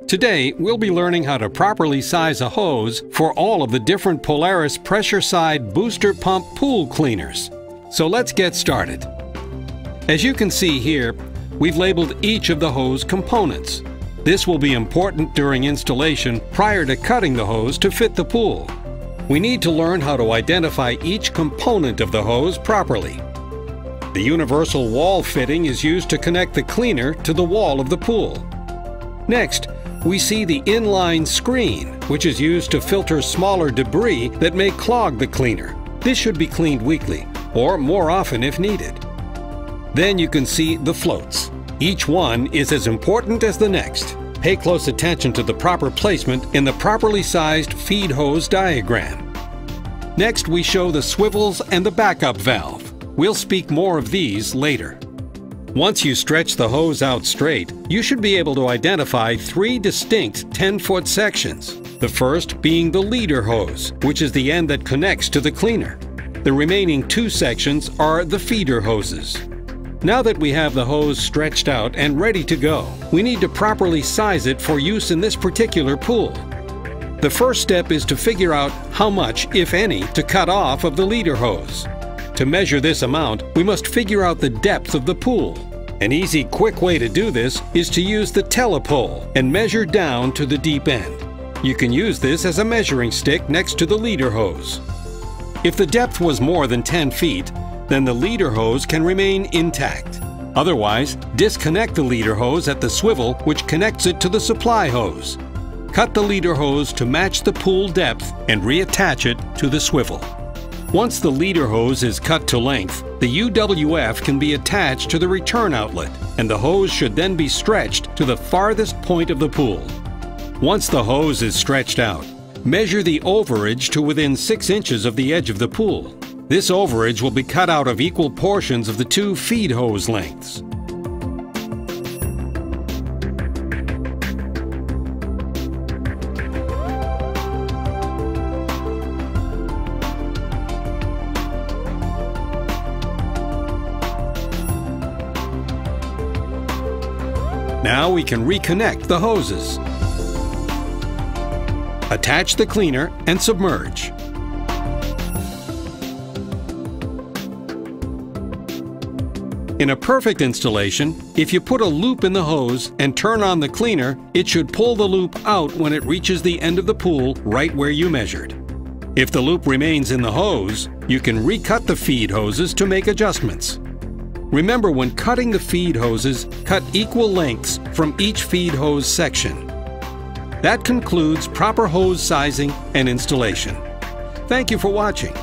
Today, we'll be learning how to properly size a hose for all of the different Polaris pressure side booster pump pool cleaners. So let's get started. As you can see here, we've labeled each of the hose components. This will be important during installation prior to cutting the hose to fit the pool. We need to learn how to identify each component of the hose properly. The universal wall fitting is used to connect the cleaner to the wall of the pool. Next, we see the inline screen, which is used to filter smaller debris that may clog the cleaner. This should be cleaned weekly, or more often if needed. Then you can see the floats. Each one is as important as the next. Pay close attention to the proper placement in the properly sized feed hose diagram. Next, we show the swivels and the backup valve. We'll speak more of these later. Once you stretch the hose out straight, you should be able to identify three distinct 10-foot sections. The first being the leader hose, which is the end that connects to the cleaner. The remaining two sections are the feeder hoses. Now that we have the hose stretched out and ready to go, we need to properly size it for use in this particular pool. The first step is to figure out how much, if any, to cut off of the leader hose. To measure this amount, we must figure out the depth of the pool. An easy, quick way to do this is to use the telepole and measure down to the deep end. You can use this as a measuring stick next to the leader hose. If the depth was more than 10 feet, then the leader hose can remain intact. Otherwise, disconnect the leader hose at the swivel which connects it to the supply hose. Cut the leader hose to match the pool depth and reattach it to the swivel. Once the leader hose is cut to length, the UWF can be attached to the return outlet, and the hose should then be stretched to the farthest point of the pool. Once the hose is stretched out, measure the overage to within 6 inches of the edge of the pool. This overage will be cut out of equal portions of the two feed hose lengths. Now we can reconnect the hoses. Attach the cleaner and submerge. In a perfect installation, if you put a loop in the hose and turn on the cleaner, it should pull the loop out when it reaches the end of the pool right where you measured. If the loop remains in the hose, you can recut the feed hoses to make adjustments. Remember, when cutting the feed hoses, cut equal lengths from each feed hose section. That concludes proper hose sizing and installation. Thank you for watching.